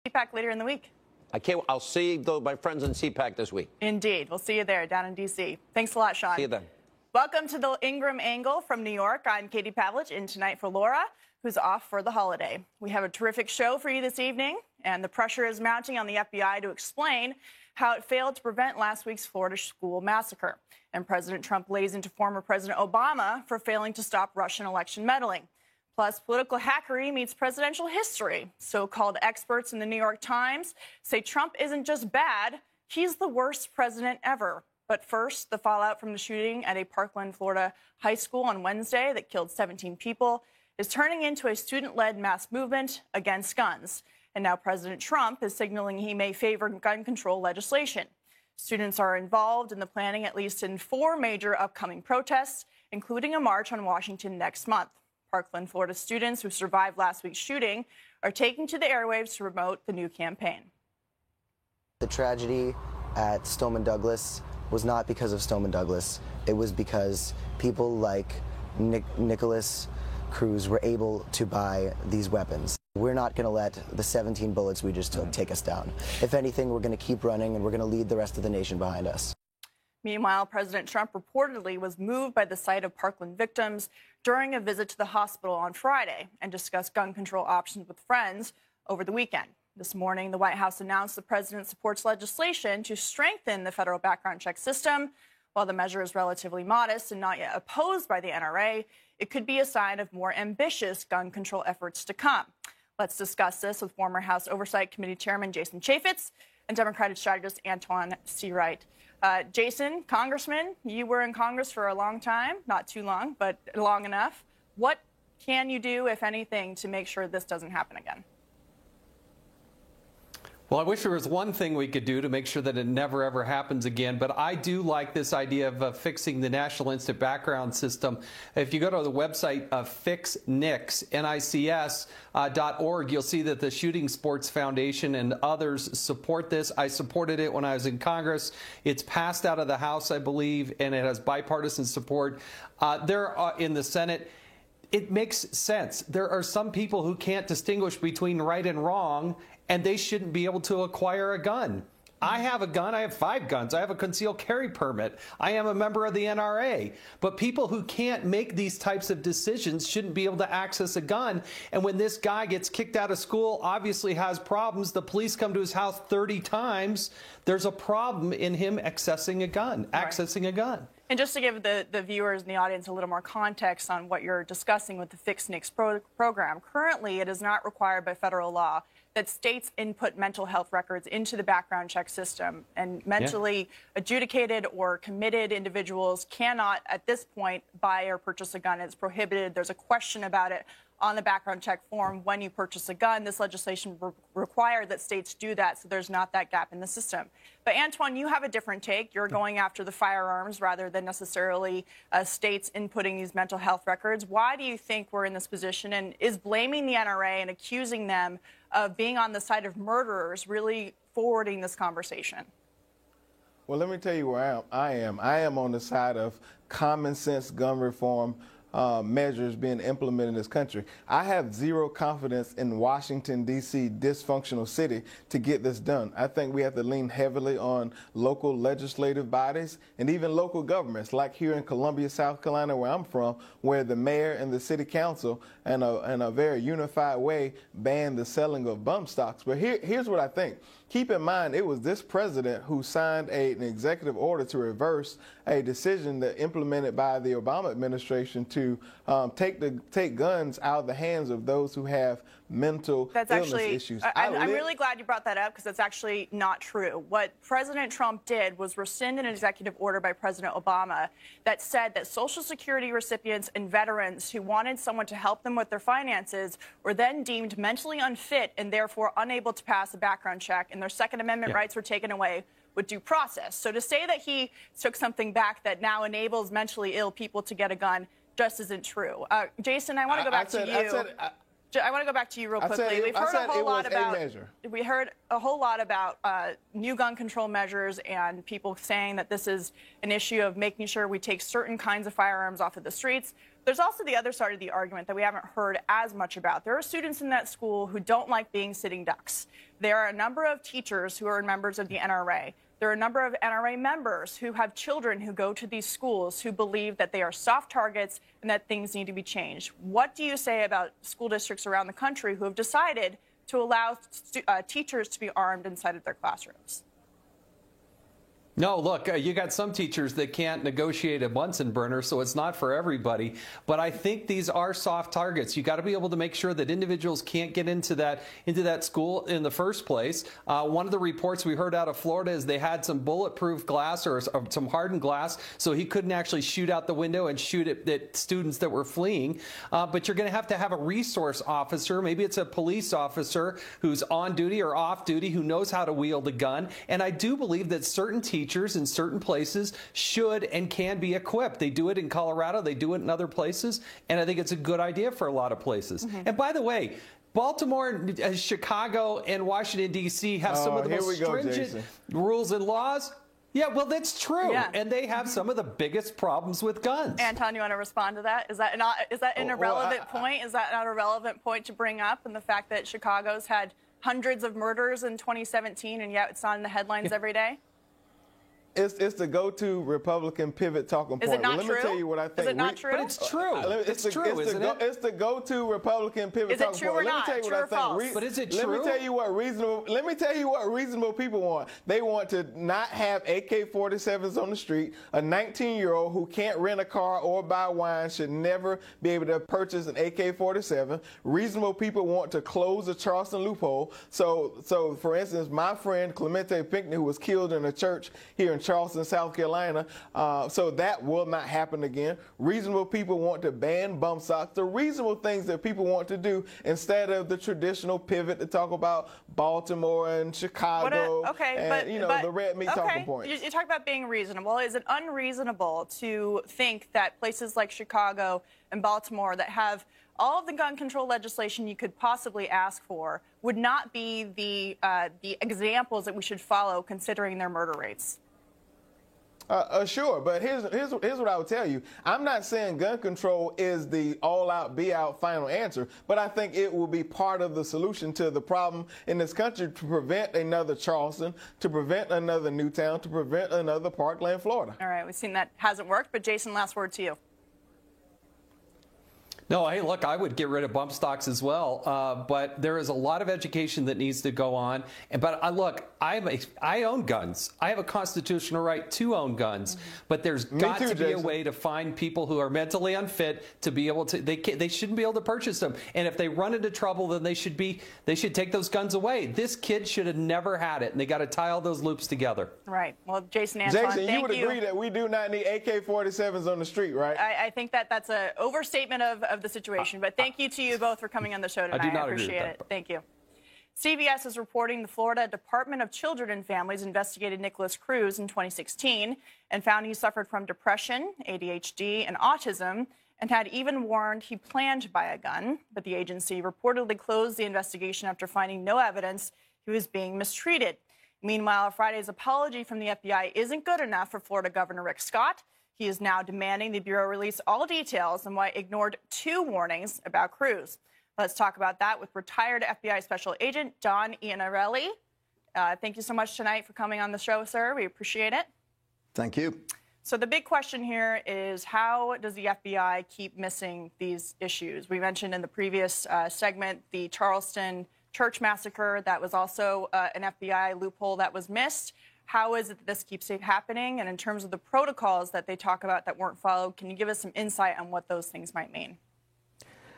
CPAC later in the week. I can't. I'll see my friends in CPAC this week. Indeed. We'll see you there down in D.C. Thanks a lot, Sean. See you then. Welcome to the Ingram Angle from New York. I'm Katie Pavlich, in tonight for Laura, who's off for the holiday. We have a terrific show for you this evening, and the pressure is mounting on the FBI to explain how it failed to prevent last week's Florida school massacre. And President Trump lays into former President Obama for failing to stop Russian election meddling. Plus, political hackery meets presidential history. So-called experts in the New York Times say Trump isn't just bad, he's the worst president ever. But first, the fallout from the shooting at a Parkland, Florida high school on Wednesday that killed 17 people is turning into a student-led mass movement against guns. And now President Trump is signaling he may favor gun control legislation. Students are involved in the planning at least in 4 major upcoming protests, including a march on Washington next month. Parkland, Florida students who survived last week's shooting are taking to the airwaves to promote the new campaign. The tragedy at Stoneman Douglas was not because of Stoneman Douglas. It was because people like Nicholas Cruz were able to buy these weapons. We're not going to let the 17 bullets we just took take us down. If anything, we're going to keep running, and we're going to lead the rest of the nation behind us. Meanwhile, President Trump reportedly was moved by the sight of Parkland victims during a visit to the hospital on Friday and discussed gun control options with friends over the weekend. This morning, the White House announced the president supports legislation to strengthen the federal background check system. While the measure is relatively modest and not yet opposed by the NRA, it could be a sign of more ambitious gun control efforts to come. Let's discuss this with former House Oversight Committee Chairman Jason Chaffetz and Democratic strategist Antoine Seawright. Jason, Congressman, you were in Congress for a long time, not too long, but long enough. What can you do, if anything, to make sure this doesn't happen again? Well, I wish there was one thing we could do to make sure that it never, ever happens again. But I do like this idea of fixing the National Instant Background System. If you go to the website fixnics.org, you'll see that the Shooting Sports Foundation and others support this. I supported it when I was in Congress. It's passed out of the House, I believe, and it has bipartisan support. In the Senate. It makes sense. There are some people who can't distinguish between right and wrong, and they shouldn't be able to acquire a gun. I have a gun. I have 5 guns. I have a concealed carry permit. I am a member of the NRA. But people who can't make these types of decisions shouldn't be able to access a gun. And when this guy gets kicked out of school, obviously has problems, the police come to his house 30 times, there's a problem in him accessing a gun. And just to give the viewers and the audience a little more context on what you're discussing with the Fix NICS program, currently it is not required by federal law that states input mental health records into the background check system. And mentally adjudicated or committed individuals cannot, at this point, buy or purchase a gun. It's prohibited. There's a question about it on the background check form when you purchase a gun. This legislation required that states do that, so there's not that gap in the system. But Antoine, you have a different take. You're going after the firearms rather than necessarily states inputting these mental health records. Why do you think we're in this position? And is blaming the NRA and accusing them of being on the side of murderers really forwarding this conversation? Well, let me tell you where I am. I am on the side of common sense gun reform measures being implemented in this country. I have zero confidence in Washington, D.C., dysfunctional city to get this done. I think we have to lean heavily on local legislative bodies and even local governments, like here in Columbia, South Carolina, where I'm from, where the mayor and the city council in a very unified way banned the selling of bump stocks. But here's what I think. Keep in mind, it was this president who signed an executive order to reverse a decision that implemented by the Obama administration to take guns out of the hands of those who have mental illness issues. I'm really glad you brought that up, because that's actually not true. What President Trump did was rescind an executive order by President Obama that said that Social Security recipients and veterans who wanted someone to help them with their finances were then deemed mentally unfit and therefore unable to pass a background check, and their Second Amendment rights were taken away with due process. So to say that he took something back that now enables mentally ill people to get a gun just isn't true. Jason, I want to go back to you. I want to go back to you real quickly. We heard a whole lot about new gun control measures and people saying that this is an issue of making sure we take certain kinds of firearms off of the streets. There's also the other side of the argument that we haven't heard as much about. There are students in that school who don't like being sitting ducks. There are a number of teachers who are members of the NRA. There are a number of NRA members who have children who go to these schools who believe that they are soft targets and that things need to be changed. What do you say about school districts around the country who have decided to allow teachers to be armed inside of their classrooms? No, look, you got some teachers that can't negotiate a Bunsen burner, so it's not for everybody. But I think these are soft targets. You got to be able to make sure that individuals can't get into that school in the first place. One of the reports we heard out of Florida is they had some bulletproof glass or some hardened glass, so he couldn't actually shoot out the window and shoot at students that were fleeing. But you're going to have a resource officer. Maybe it's a police officer who's on duty or off duty who knows how to wield a gun. And I do believe that certain teachers in certain places should and can be equipped. They do it in Colorado. They do it in other places. And I think it's a good idea for a lot of places. Mm-hmm. And by the way, Baltimore, Chicago, and Washington, D.C. have some of the most stringent rules and laws. Yeah, well, that's true. Yeah. And they have some of the biggest problems with guns. Anton, you want to respond to that? Is that an irrelevant point? Is that not a relevant point to bring up? And the fact that Chicago's had hundreds of murders in 2017, and yet it's not in the headlines every day? It's the go-to Republican pivot talking point. Is it not Let true? me tell you what I think. Is it not true? But it's true. It's the go-to Republican pivot talking point. Is it true or not? True or false? But is it true? Let me tell you what reasonable people want. They want to not have AK-47s on the street. A 19-year-old who can't rent a car or buy wine should never be able to purchase an AK-47. Reasonable people want to close the Charleston loophole. So for instance, my friend Clemente Pinckney, who was killed in a church here in Charleston, South Carolina, so that will not happen again. Reasonable people want to ban bump stocks. The reasonable things that people want to do instead of the traditional pivot to talk about Baltimore and Chicago the red meat talking points. You talk about being reasonable. Is it unreasonable to think that places like Chicago and Baltimore that have all of the gun control legislation you could possibly ask for would not be the examples that we should follow considering their murder rates? Sure, but here's what I would tell you. I'm not saying gun control is the all-out, be-out final answer, but I think it will be part of the solution to the problem in this country to prevent another Charleston, to prevent another Newtown, to prevent another Parkland, Florida. All right, we've seen that hasn't worked, but Jason, last word to you. No, hey, look, I would get rid of bump stocks as well, but there is a lot of education that needs to go on. But I own guns. I have a constitutional right to own guns, but there's got to be a way to find people who are mentally unfit to be able to. They shouldn't be able to purchase them, and if they run into trouble, then they should take those guns away. This kid should have never had it, and they got to tie all those loops together. Right. Well, Jason, Anton, thank you. You would agree that we do not need AK-47s on the street, right? I think that's an overstatement of the situation, but thank you to you both for coming on the show tonight. I do not appreciate agree with it. that. Thank you. CBS is reporting the Florida Department of Children and Families investigated Nikolas Cruz in 2016 and found he suffered from depression, ADHD, and autism, and had even warned he planned to buy a gun. But the agency reportedly closed the investigation after finding no evidence he was being mistreated. Meanwhile, Friday's apology from the FBI isn't good enough for Florida Governor Rick Scott. He is now demanding the Bureau release all details on why it ignored 2 warnings about Cruz. Let's talk about that with retired FBI Special Agent Don Iannarelli. Thank you so much tonight for coming on the show, sir. We appreciate it. Thank you. So the big question here is, how does the FBI keep missing these issues? We mentioned in the previous segment the Charleston church massacre. That was also an FBI loophole that was missed. How is it that this keeps happening? And in terms of the protocols that they talk about that weren't followed, can you give us some insight on what those things might mean?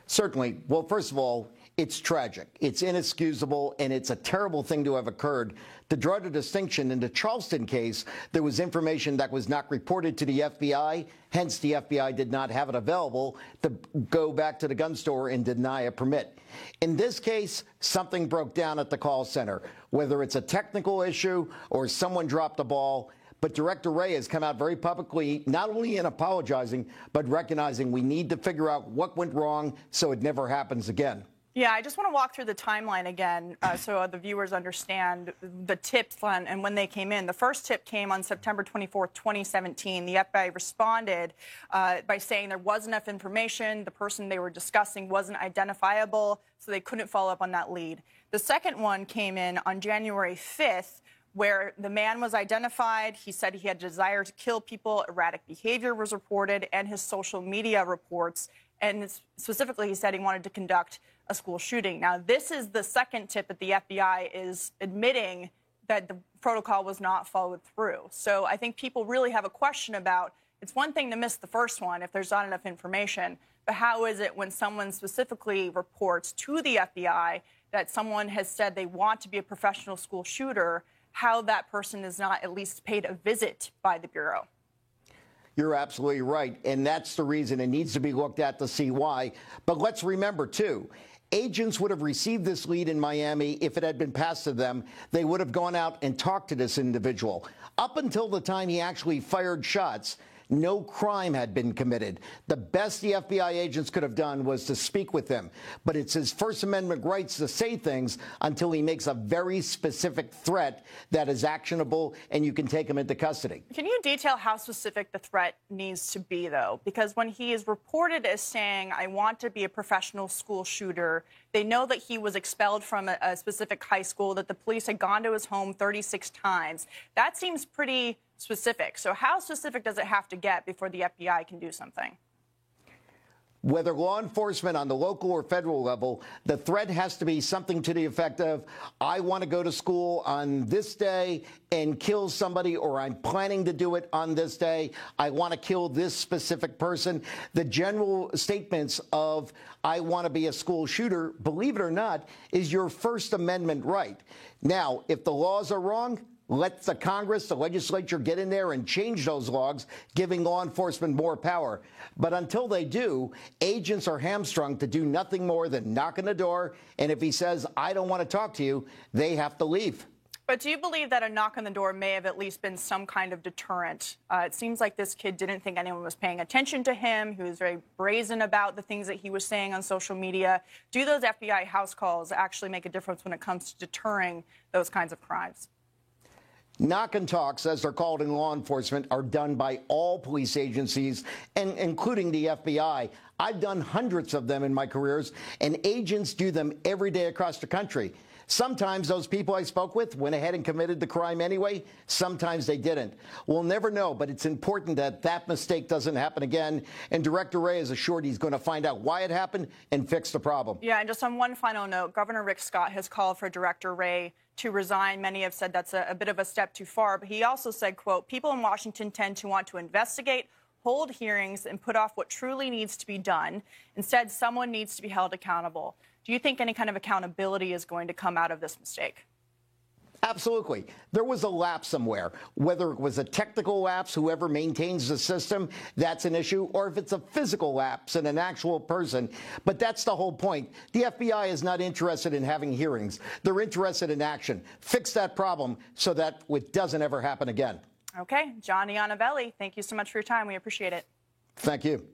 Certainly. Well, first of all, it's tragic. It's inexcusable, and it's a terrible thing to have occurred. To draw the distinction, in the Charleston case, there was information that was not reported to the FBI. Hence, the FBI did not have it available to go back to the gun store and deny a permit. In this case, something broke down at the call center, whether it's a technical issue or someone dropped the ball. But Director Wray has come out very publicly, not only in apologizing, but recognizing we need to figure out what went wrong so it never happens again. Yeah, I just want to walk through the timeline again so the viewers understand the tips and when they came in. The first tip came on September 24th, 2017. The FBI responded by saying there was enough information. The person they were discussing wasn't identifiable, so they couldn't follow up on that lead. The second one came in on January 5th, where the man was identified. He said he had a desire to kill people. Erratic behavior was reported, and his social media reports. And specifically, he said he wanted to conduct a school shooting. Now, this is the second tip that the FBI is admitting that the protocol was not followed through. So I think people really have a question about, it's one thing to miss the first one if there's not enough information, but how is it when someone specifically reports to the FBI that someone has said they want to be a professional school shooter, how that person is not at least paid a visit by the Bureau? You're absolutely right, and that's the reason it needs to be looked at to see why. But let's remember, too, agents would have received this lead in Miami if it had been passed to them. They would have gone out and talked to this individual. Up until the time he actually fired shots, no crime had been committed. The best the FBI agents could have done was to speak with him. But it's his First Amendment rights to say things until he makes a very specific threat that is actionable and you can take him into custody. Can you detail how specific the threat needs to be, though? Because when he is reported as saying, I want to be a professional school shooter, they know that he was expelled from a specific high school, that the police had gone to his home 36 times. That seems pretty specific. So how specific does it have to get before the FBI can do something? Whether law enforcement on the local or federal level, the threat has to be something to the effect of, I want to go to school on this day and kill somebody, or I'm planning to do it on this day. I want to kill this specific person. The general statements of, I want to be a school shooter, believe it or not, is your First Amendment right. Now, if the laws are wrong, let the Congress, the legislature get in there and change those laws, giving law enforcement more power. But until they do, agents are hamstrung to do nothing more than knock on the door. And if he says, I don't want to talk to you, they have to leave. But do you believe that a knock on the door may have at least been some kind of deterrent? It seems like this kid didn't think anyone was paying attention to him. He was very brazen about the things that he was saying on social media. Do those FBI house calls actually make a difference when it comes to deterring those kinds of crimes? Knock and talks, as they're called in law enforcement, are done by all police agencies, and including the FBI. I've done hundreds of them in my careers, and agents do them every day across the country. Sometimes those people I spoke with went ahead and committed the crime anyway. Sometimes they didn't. We'll never know, but it's important that that mistake doesn't happen again. And Director Wray is assured he's going to find out why it happened and fix the problem. Yeah, and just on one final note, Governor Rick Scott has called for Director Wray to resign. Many have said that's a bit of a step too far, but he also said, quote, people in Washington tend to want to investigate, hold hearings, and put off what truly needs to be done. Instead, someone needs to be held accountable. Do you think any kind of accountability is going to come out of this mistake? Absolutely. There was a lapse somewhere. Whether it was a technical lapse, whoever maintains the system, that's an issue, or if it's a physical lapse in an actual person. But that's the whole point. The FBI is not interested in having hearings. They're interested in action. Fix that problem so that it doesn't ever happen again. Okay. John Iannivelli, thank you so much for your time. We appreciate it. Thank you.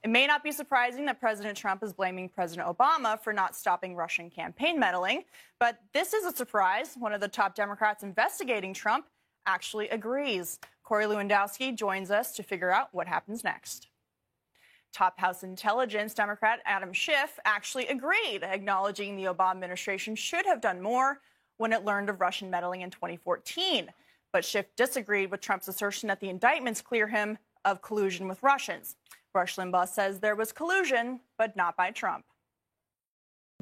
It may not be surprising that President Trump is blaming President Obama for not stopping Russian campaign meddling, but this is a surprise. One of the top Democrats investigating Trump actually agrees. Corey Lewandowski joins us to figure out what happens next. Top House Intelligence Democrat Adam Schiff actually agreed, acknowledging the Obama administration should have done more when it learned of Russian meddling in 2014. But Schiff disagreed with Trump's assertion that the indictments clear him of collusion with Russians. Rush Limbaugh says there was collusion, but not by Trump.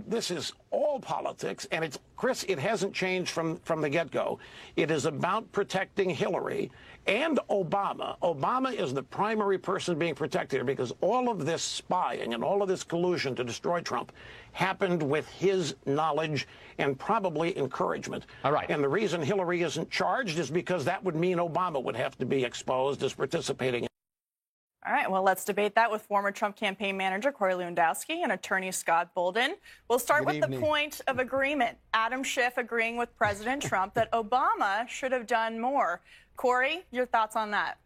This is all politics, and it's, Chris, it hasn't changed from the get-go. It is about protecting Hillary and Obama. Obama is the primary person being protected here because all of this spying and all of this collusion to destroy Trump happened with his knowledge and probably encouragement. All right. And the reason Hillary isn't charged is because that would mean Obama would have to be exposed as participating. All right, well, let's debate that with former Trump campaign manager Corey Lewandowski and attorney Scott Bolden. We'll start with the point of agreement. Adam Schiff agreeing with President Trump that Obama should have done more. Corey, your thoughts on that?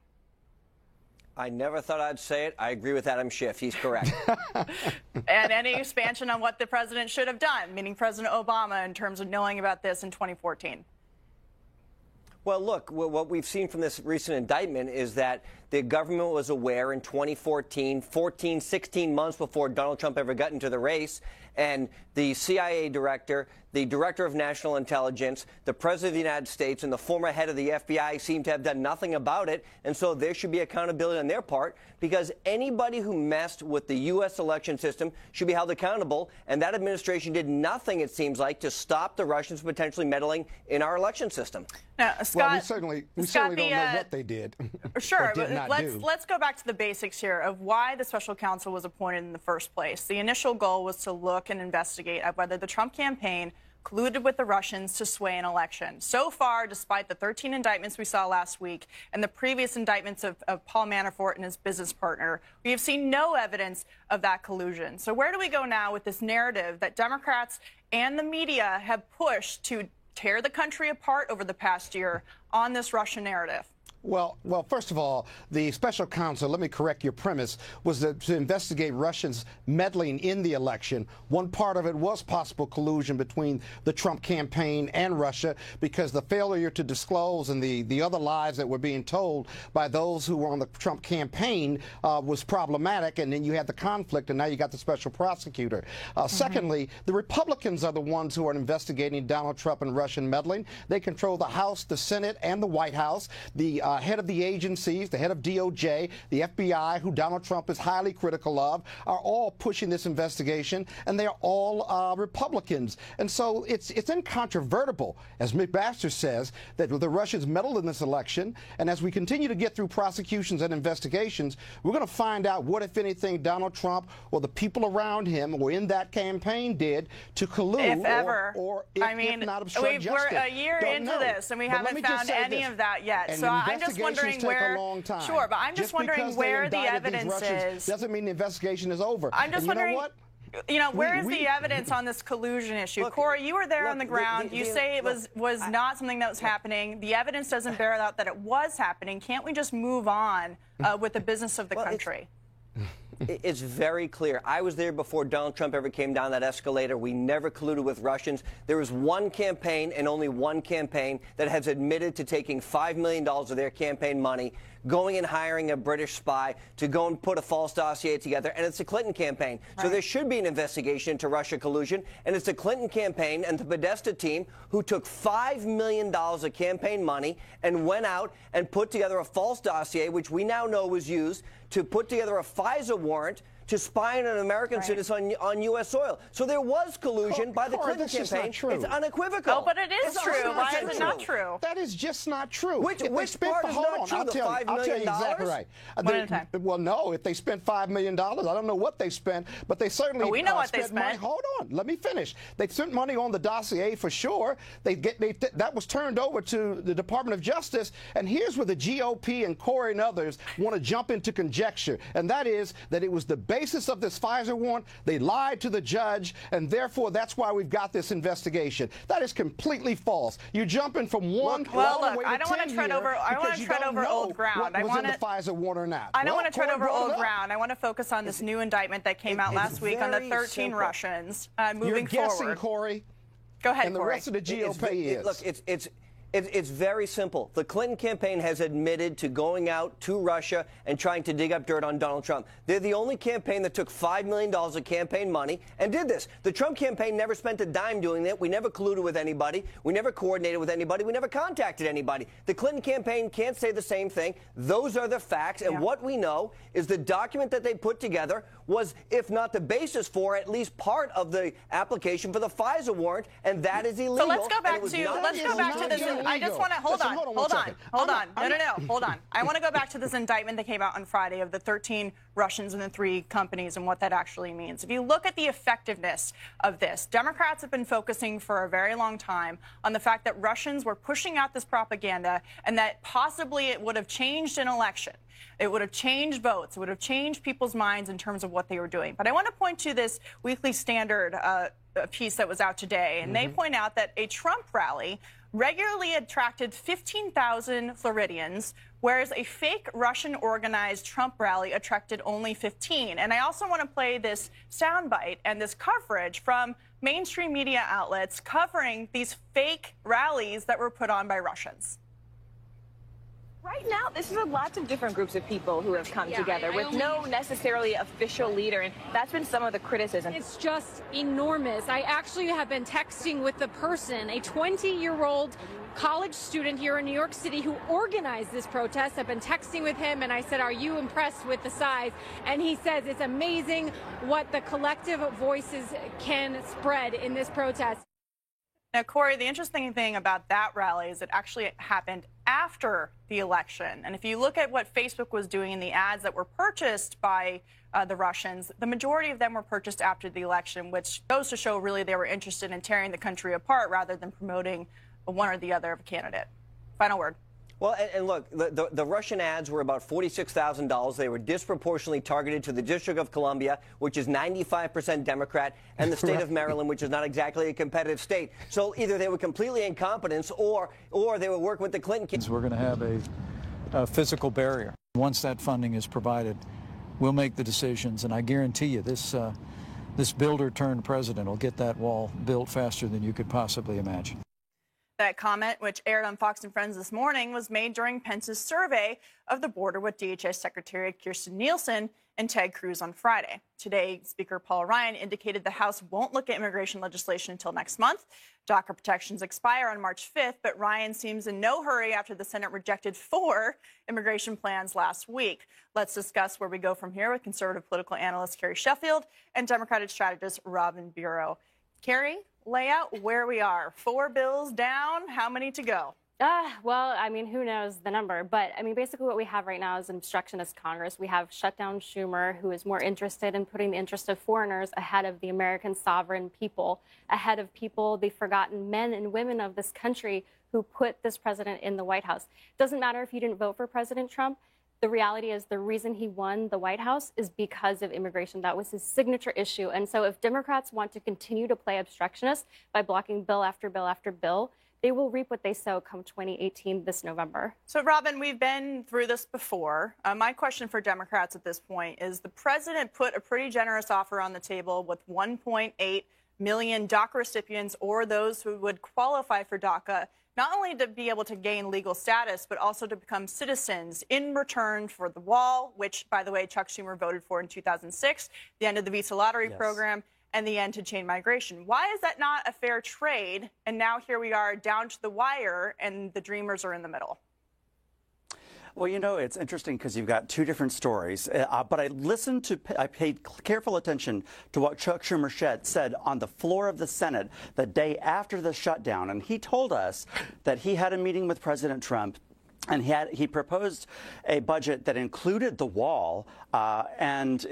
I never thought I'd say it. I agree with Adam Schiff. He's correct. And any expansion on what the president should have done, meaning President Obama, in terms of knowing about this in 2014? Well, look, what we've seen from this recent indictment is that the government was aware in 2014, 16 months before Donald Trump ever got into the race, and the CIA director, the director of national intelligence, the president of the United States, and the former head of the FBI seem to have done nothing about it. And so there should be accountability on their part, because anybody who messed with the U.S. election system should be held accountable. And that administration did nothing, it seems like, to stop the Russians potentially meddling in our election system. Now, Scott, well, we certainly don't know what they did. Sure, but let's go back to the basics here of why the special counsel was appointed in the first place. The initial goal was to look and investigate at whether the Trump campaign colluded with the Russians to sway an election. So far, despite the 13 indictments we saw last week and the previous indictments of Paul Manafort and his business partner, we have seen no evidence of that collusion. So where do we go now with this narrative that Democrats and the media have pushed to tear the country apart over the past year on this Russian narrative? Well, first of all, the special counsel, let me correct your premise, was to investigate Russians meddling in the election. One part of it was possible collusion between the Trump campaign and Russia, because the failure to disclose and the other lies that were being told by those who were on the Trump campaign was problematic. And then you had the conflict, and now you got the special prosecutor. Secondly, the Republicans are the ones who are investigating Donald Trump and Russian meddling. They control the House, the Senate, and the White House. The head of the agencies, the head of DOJ, the FBI, who Donald Trump is highly critical of, are all pushing this investigation, and they're all Republicans. And so it's incontrovertible, as Mick Baxter says, that the Russians meddled in this election. And as we continue to get through prosecutions and investigations, we're going to find out what, if anything, Donald Trump or the people around him or in that campaign did to collude, if ever, or if not obstruct justice. We're a year into this, and we haven't found any of that yet. So I'm just wondering where. Sure, but I'm just wondering where the evidence is. Doesn't mean the investigation is over. I'm just wondering. Where is the evidence on this collusion issue? Look, Corey, you were there on the ground. You say it was not something that was happening. The evidence doesn't bear out that it was happening. Can't we just move on with the business of the country? It's very clear. I was there before Donald Trump ever came down that escalator. We never colluded with Russians. There was one campaign, and only one campaign, that has admitted to taking $5 million of their campaign money, going and hiring a British spy to go and put a false dossier together, and it's the Clinton campaign. Right. So there should be an investigation into Russia collusion, and it's the Clinton campaign and the Podesta team who took $5 million of campaign money and went out and put together a false dossier, which we now know was used to put together a FISA warrant to spy on an American citizen on U.S. soil. So there was collusion by the Clinton campaign. It's unequivocal. Oh, but it is true. Why is it not true? That is just not true. Which part is not true? The $5 million? I'll tell you exactly right. One at a time. Well, no, if they spent $5 million, I don't know what they spent, but they certainly we know what they spent money. Hold on, let me finish. They spent money on the dossier for sure. That was turned over to the Department of Justice, and here's where the GOP and Corey and others want to jump into conjecture, and that is that it was the basis of this FISA warrant. They lied to the judge, and therefore that's why we've got this investigation. That is completely false. You're jumping from one all the way to 10 I don't want to tread over. I want to tread over old ground. I want in the FISA warrant or not. I don't want to tread over old ground. I want to focus on this new indictment that came out last week on the 13 Russians moving forward. You're guessing, Corey. Go ahead, and the Corey. rest of the GOP is. Look, it's very simple. The Clinton campaign has admitted to going out to Russia and trying to dig up dirt on Donald Trump. They're the only campaign that took $5 million of campaign money and did this. The Trump campaign never spent a dime doing that. We never colluded with anybody. We never coordinated with anybody. We never contacted anybody. The Clinton campaign can't say the same thing. Those are the facts. And what we know is the document that they put together was, if not the basis for, at least part of the application for the FISA warrant, and that is illegal. So let's go back to this. I just want to hold on. Hold on. I want to go back to this indictment that came out on Friday of the 13 Russians and the 3 companies and what that actually means. If you look at the effectiveness of this, Democrats have been focusing for a very long time on the fact that Russians were pushing out this propaganda and that possibly it would have changed an election. It would have changed votes. It would have changed people's minds in terms of what they were doing. But I want to point to this Weekly Standard piece that was out today, and they point out that a Trump rally regularly attracted 15,000 Floridians, whereas a fake Russian-organized Trump rally attracted only 15. And I also want to play this soundbite and this coverage from mainstream media outlets covering these fake rallies that were put on by Russians. Right now, this is lots of different groups of people who have come together with no necessarily official leader, and that's been some of the criticism. It's just enormous. I actually have been texting with the person, a 20-year-old college student here in New York City who organized this protest. I've been texting with him, and I said, are you impressed with the size? And he says it's amazing what the collective voices can spread in this protest. Now, Corey, the interesting thing about that rally is it actually happened after the election. And if you look at what Facebook was doing in the ads that were purchased by the Russians, the majority of them were purchased after the election, which goes to show really they were interested in tearing the country apart rather than promoting one or the other of a candidate. Final word. Well, and look, the Russian ads were about $46,000. They were disproportionately targeted to the District of Columbia, which is 95% Democrat, and the state of Maryland, which is not exactly a competitive state. So either they were completely incompetent or they were working with the Clinton kids. We're going to have a physical barrier. Once that funding is provided, we'll make the decisions, and I guarantee you this builder turned president will get that wall built faster than you could possibly imagine. That comment, which aired on Fox and Friends this morning, was made during Pence's survey of the border with DHS Secretary Kirstjen Nielsen and Ted Cruz on Friday. Today, Speaker Paul Ryan indicated the House won't look at immigration legislation until next month. DACA protections expire on March 5th, but Ryan seems in no hurry after the Senate rejected 4 immigration plans last week. Let's discuss where we go from here with conservative political analyst Carrie Sheffield and Democratic strategist Robin Bureau. Carrie, lay out where we are. 4 bills down. How many to go? Well, I mean, who knows the number? But, I mean, basically what we have right now is an obstructionist Congress. We have shut down Schumer, who is more interested in putting the interest of foreigners ahead of the American sovereign people, ahead of people, the forgotten men and women of this country who put this president in the White House. Doesn't matter if you didn't vote for President Trump. The reality is the reason he won the White House is because of immigration. That was his signature issue. And so if Democrats want to continue to play obstructionist by blocking bill after bill after bill, they will reap what they sow come 2018 this November. So, Robin, we've been through this before. My question for Democrats at this point is the president put a pretty generous offer on the table with 1.8 million DACA recipients or those who would qualify for DACA, not only to be able to gain legal status, but also to become citizens in return for the wall, which, by the way, Chuck Schumer voted for in 2006, the end of the visa lottery program, and the end to chain migration. Why is that not a fair trade? And now here we are down to the wire, and the Dreamers are in the middle. Well, you know, it's interesting because you've got 2 different stories. But I paid careful attention to what Chuck Schumer said on the floor of the Senate the day after the shutdown. And he told us that he had a meeting with President Trump. And he proposed a budget that included the wall and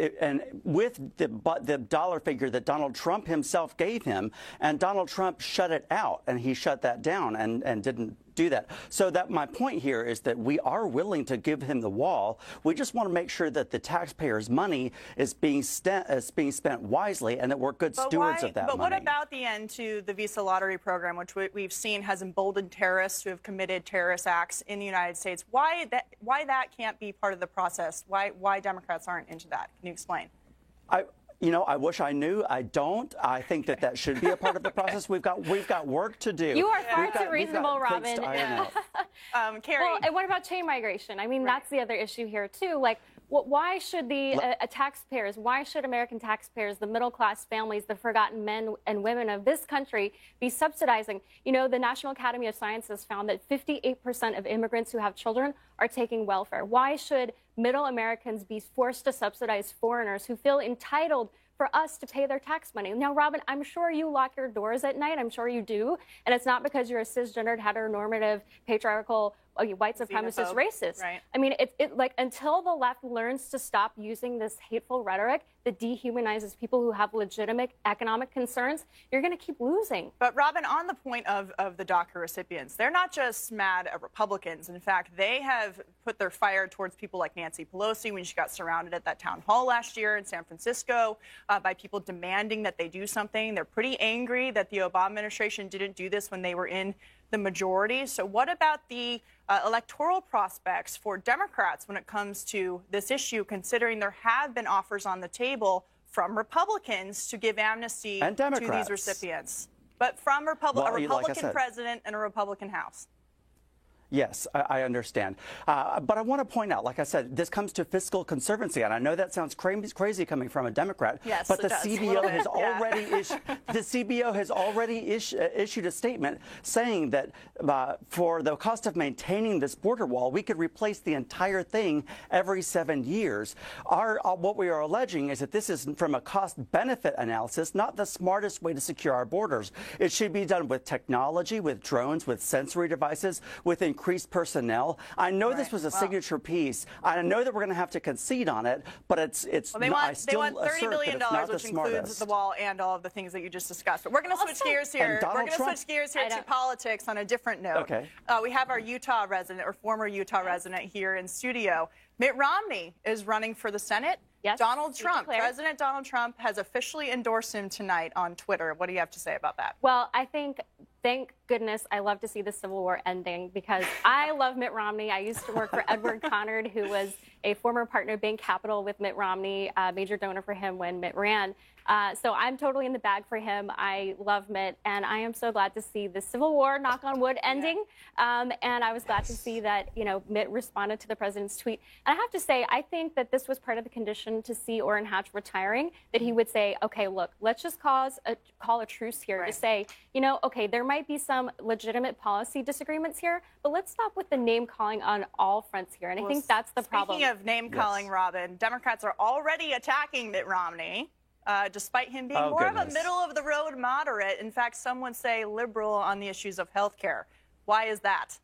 with the dollar figure that Donald Trump himself gave him. And Donald Trump shut it out, and he shut that down and didn't do that. So that my point here is that we are willing to give him the wall. We just want to make sure that the taxpayers' money is being spent wisely and that we're good stewards of that money. But what about the end to the visa lottery program, which we've seen has emboldened terrorists who have committed terrorist acts in the United States? Why that can't be part of the process? Why Democrats aren't into that? Can you explain? You know, I wish I knew. I don't. I think that should be a part of the process. We've got work to do. You are far too reasonable, Robin. Carrie. Well, and what about chain migration? I mean, that's the other issue here, too. Like, why should the taxpayers, why should American taxpayers, the middle-class families, the forgotten men and women of this country be subsidizing? You know, the National Academy of Sciences found that 58% of immigrants who have children are taking welfare. Why should middle Americans be forced to subsidize foreigners who feel entitled for us to pay their tax money? Now, Robin, I'm sure you lock your doors at night. I'm sure you do. And it's not because you're a cisgendered, heteronormative, patriarchal, white supremacist racist. Right. I mean, like until the left learns to stop using this hateful rhetoric that dehumanizes people who have legitimate economic concerns, you're going to keep losing. But Robin, on the point of the DACA recipients, they're not just mad at Republicans. In fact, they have put their fire towards people like Nancy Pelosi when she got surrounded at that town hall last year in San Francisco by people demanding that they do something. They're pretty angry that the Obama administration didn't do this when they were in the majority. So what about the electoral prospects for Democrats when it comes to this issue, considering there have been offers on the table from Republicans to give amnesty to these recipients, but from a Republican president and a Republican House? Yes, I understand. But I want to point out, like I said, this comes to fiscal conservancy, and I know that sounds crazy coming from a Democrat. Yes, but the CBO has already issued a statement saying that for the cost of maintaining this border wall, we could replace the entire thing every 7 years. What we are alleging is that this is from a cost-benefit analysis, not the smartest way to secure our borders. It should be done with technology, with drones, with sensory devices, with increased personnel. I know this was a signature piece. I know that we're going to have to concede on it, but they want $30 billion, which includes the wall and all of the things that you just discussed. But we're going to switch gears here. We're going to switch gears here to politics on a different note. Okay. We have our Utah resident, or former Utah resident, here in studio. Mitt Romney is running for the Senate. Yes, President Donald Trump has officially endorsed him tonight on Twitter. What do you have to say about that? Well, I think, thank goodness, I love to see the Civil War ending, because I love Mitt Romney. I used to work for Edward Conard, who was a former partner of Bain Capital with Mitt Romney, a major donor for him when Mitt ran. So I'm totally in the bag for him. I love Mitt, and I am so glad to see the Civil War, knock on wood, ending. And I was glad to see that, Mitt responded to the president's tweet. And I have to say, I think that this was part of the condition to see Orrin Hatch retiring, that he would say, okay, look, let's just call a truce here to say, okay, there might be some legitimate policy disagreements here, but let's stop with the name calling on all fronts here. And I think that's the problem. Speaking of name calling, Robin, Democrats are already attacking Mitt Romney. Despite him being more of a middle-of-the-road moderate. In fact, some would say liberal on the issues of health care. Why is that?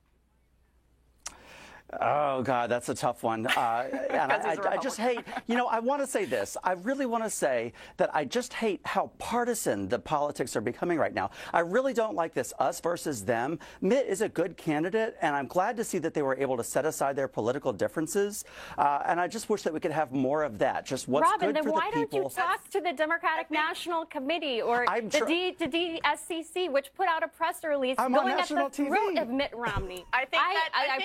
Oh, God, that's a tough one. And I just hate, I want to say this. I really want to say that I just hate how partisan the politics are becoming right now. I really don't like this us versus them. Mitt is a good candidate, and I'm glad to see that they were able to set aside their political differences. And I just wish that we could have more of that. Just what's good for the people. Robin, then why don't you talk to the Democratic National Committee or the DSCC, which put out a press release going at the throat of Mitt Romney? I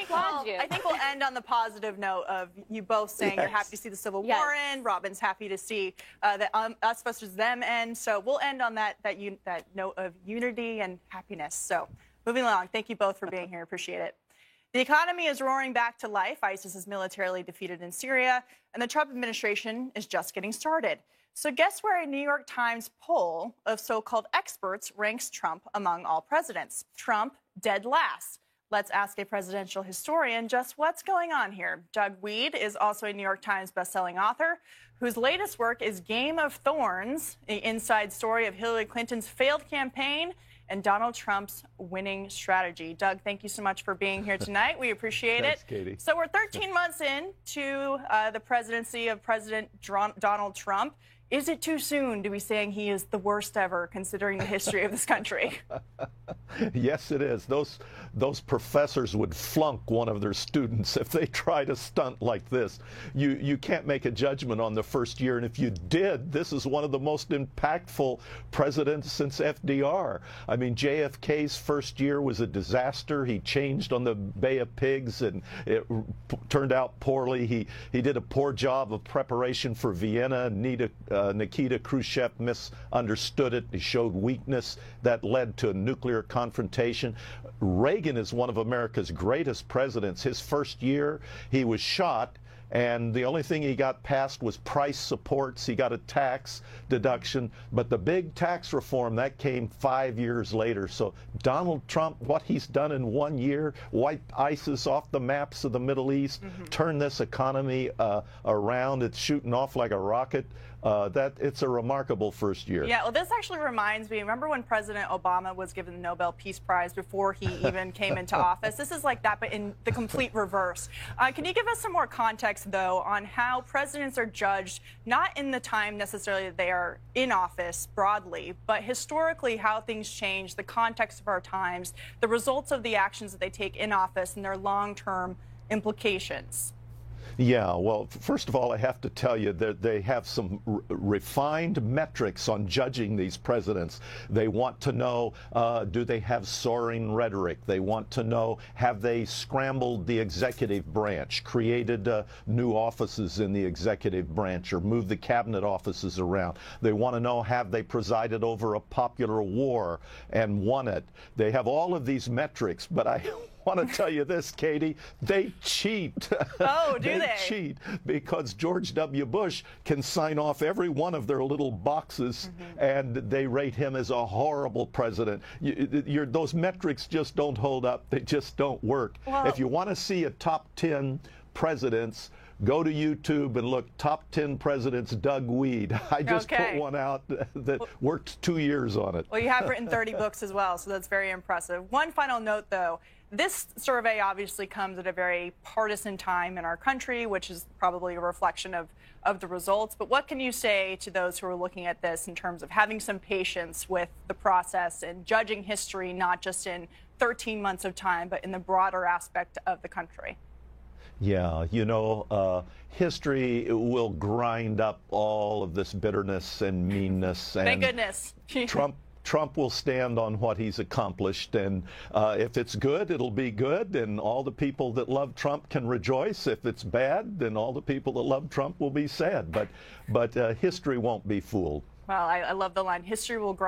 applaud you. I think we'll end on the positive note of you both saying you're happy to see the Civil War end. Robin's happy to see the us versus them end. So we'll end on that note of unity and happiness. So moving along, thank you both for being here. Appreciate it. The economy is roaring back to life. ISIS is militarily defeated in Syria, and the Trump administration is just getting started. So guess where a New York Times poll of so-called experts ranks Trump among all presidents? Trump dead last. Let's ask a presidential historian just what's going on here. Doug Wead is also a New York Times bestselling author whose latest work is Game of Thorns, the inside story of Hillary Clinton's failed campaign and Donald Trump's winning strategy. Doug, thank you so much for being here tonight. We appreciate Thanks, it. Katie. So we're 13 months into the presidency of President Donald Trump. Is it too soon to be saying he is the worst ever, considering the history of this country? Yes, it is. Those professors would flunk one of their students if they tried a stunt like this. You can't make a judgment on the first year, and if you did, this is one of the most impactful presidents since FDR. I mean, JFK's first year was a disaster. He changed on the Bay of Pigs, and it turned out poorly. He did a poor job of preparation for Vienna. Nikita Khrushchev misunderstood it. He showed weakness that led to a nuclear confrontation. Reagan is one of America's greatest presidents. His first year, he was shot, and the only thing he got passed was price supports. He got a tax deduction, but the big tax reform, that came 5 years later. So Donald Trump, what he's done in 1 year, wiped ISIS off the maps of the Middle East, turned this economy around. It's shooting off like a rocket. It's a remarkable first year. Yeah, well, this actually reminds me, remember when President Obama was given the Nobel Peace Prize before he even came into office? This is like that, but in the complete reverse. Can you give us some more context, though, on how presidents are judged, not in the time necessarily that they are in office broadly, but historically how things change, the context of our times, the results of the actions that they take in office, and their long-term implications? Yeah, well, first of all, I have to tell you that they have some refined metrics on judging these presidents. They want to know, do they have soaring rhetoric? They want to know, have they scrambled the executive branch, created new offices in the executive branch, or moved the cabinet offices around? They want to know, have they presided over a popular war and won it? They have all of these metrics, but I want to tell you this, Katie, they cheat. Oh, do they? Cheat because George W. Bush can sign off every one of their little boxes, and they rate him as a horrible president. Those metrics just don't hold up. They just don't work. Well, if you want to see a top 10 presidents, go to YouTube and look top 10 presidents Doug Weed. I just put one out that worked 2 years on it. Well, you have written 30 books as well, so that's very impressive. One final note, though. This survey obviously comes at a very partisan time in our country, which is probably a reflection of the results. But what can you say to those who are looking at this in terms of having some patience with the process and judging history, not just in 13 months of time, but in the broader aspect of the country? Yeah, you know, history will grind up all of this bitterness and meanness. And thank goodness. Trump will stand on what he's accomplished, and if it's good, it'll be good, and all the people that love Trump can rejoice. If it's bad, then all the people that love Trump will be sad. But history won't be fooled. Well, I love the line, history will grind